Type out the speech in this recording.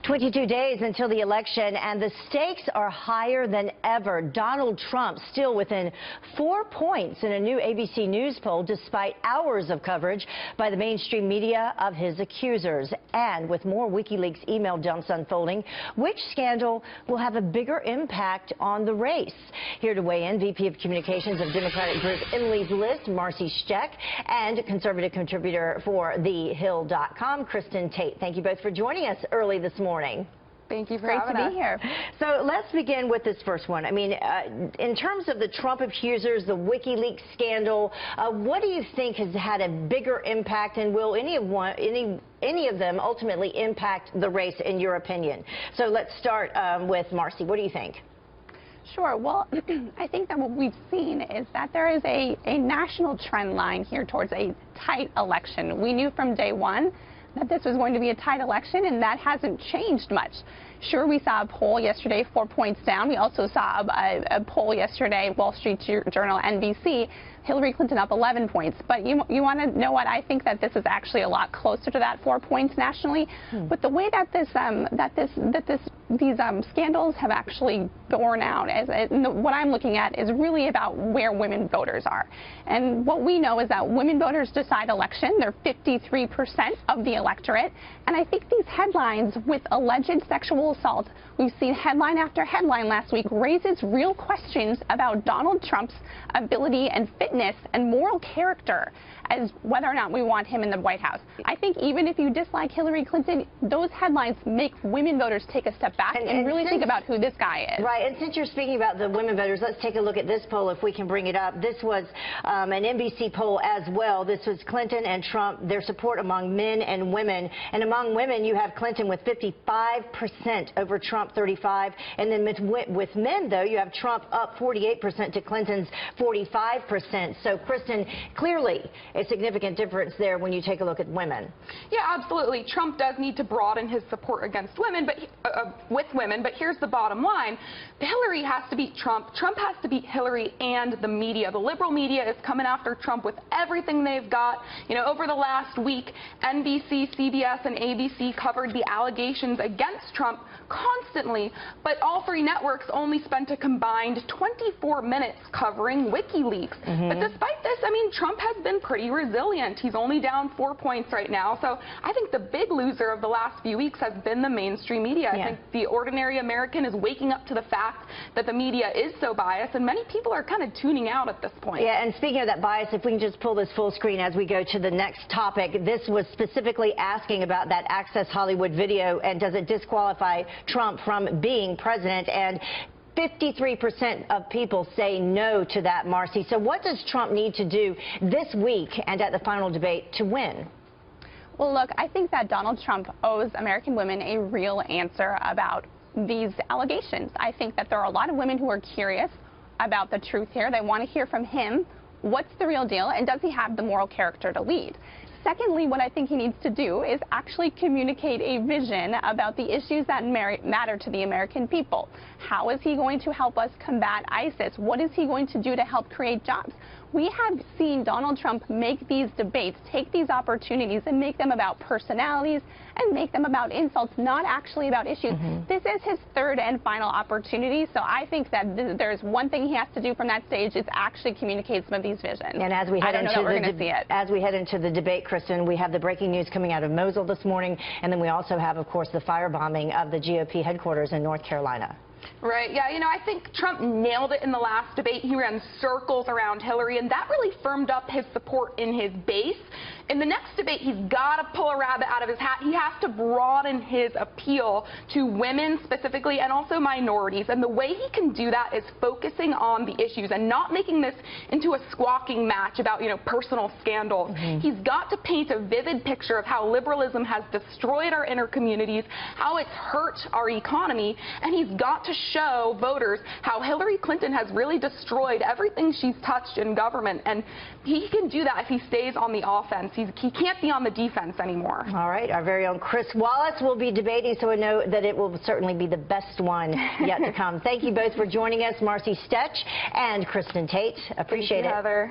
22 days until the election, and the stakes are higher than ever. Donald Trump still within 4 points in a new ABC News poll, despite hours of coverage by the mainstream media of his accusers. And with more WikiLeaks email dumps unfolding, which scandal will have a bigger impact on the race? Here to weigh in, VP of Communications of Democratic Group Emily's List, Marcy Steck, and conservative contributor for TheHill.com, Kristen Tate. Thank you both for joining us early this morning. Thank you for having us. Great to be here. So let's begin with this first one. I mean, in terms of the Trump accusers, the WikiLeaks scandal, what do you think has had a bigger impact, and will any of them ultimately impact the race, in your opinion? So let's start with Marcy. What do you think? Sure. Well, I think that what we've seen is that there is a national trend line here towards a tight election. We knew from day one that this was going to be a tight election, and that hasn't changed much. Sure, we saw a poll yesterday, 4 points down. We also saw a poll yesterday, Wall Street Journal, NBC, Hillary Clinton up 11 points. But you want to know what? I think that this is actually a lot closer to that 4 points nationally. But the way that these scandals have actually borne out, what I'm looking at is really about where women voters are. And what we know is that women voters decide election. They're 53% of the electorate. And I think these headlines with alleged sexual assault, we've seen headline after headline last week, raises real questions about Donald Trump's ability and fitness and moral character as whether or not we want him in the White House. I think even if you dislike Hillary Clinton, those headlines make women voters take a step back and really think about who this guy is. Right, and since you're speaking about the women voters, let's take a look at this poll if we can bring it up. This was an NBC poll as well. This was Clinton and Trump, their support among men and women. And among women, you have Clinton with 55% over Trump 35%. And then with men, though, you have Trump up 48% to Clinton's 45%. So, Kristen, clearly a significant difference there when you take a look at women. Yeah, absolutely. Trump does need to broaden his support against women, but with women. But here's the bottom line: Hillary has to beat Trump. Trump has to beat Hillary and the media. The liberal media is coming after Trump with everything they've got. You know, over the last week, NBC, CBS, and ABC covered the allegations against Trump constantly, but all three networks only spent a combined 24 minutes covering WikiLeaks. But despite this, I mean, Trump has been pretty resilient. He's only down 4 points right now. So I think the big loser of the last few weeks has been the mainstream media. I think the ordinary American is waking up to the fact that the media is so biased, and many people are kind of tuning out at this point. Yeah, and speaking of that bias, if we can just pull this full screen as we go to the next topic. This was specifically asking about that Access Hollywood video, and does it disqualify Trump from being president? And 53% of people say no to that, Marcy. So what does Trump need to do this week and at the final debate to win? Well, look, I think that Donald Trump owes American women a real answer about these allegations. I think that there are a lot of women who are curious about the truth here. They want to hear from him. What's the real deal, and does he have the moral character to lead? Secondly, what I think he needs to do is actually communicate a vision about the issues that matter to the American people. How is he going to help us combat ISIS? What is he going to do to help create jobs? We have seen Donald Trump make these debates, take these opportunities and make them about personalities and make them about insults, not actually about issues. This is his third and final opportunity, so I think that there's one thing he has to do from that stage is actually communicate some of these visions. And as we head into the debate, Kristen, we have the breaking news coming out of Mosul this morning, and then we also have, of course, the firebombing of the GOP headquarters in North Carolina. Right, yeah, you know, I think Trump nailed it in the last debate. He ran circles around Hillary, and that really firmed up his support in his base. In the next debate, he's got to pull a rabbit out of his hat. He has to broaden his appeal to women specifically and also minorities. And the way he can do that is focusing on the issues and not making this into a squawking match about, you know, personal scandals. He's got to paint a vivid picture of how liberalism has destroyed our inner communities, how it's hurt our economy, and he's got to show voters how Hillary Clinton has really destroyed everything she's touched in government. And he can do that if he stays on the offense. He can't be on the defense anymore. All right, our very own Chris Wallace will be debating, so I know that it will certainly be the best one yet to come. Thank you both for joining us, Marcy Steck and Kristen Tate. Appreciate it. Heather.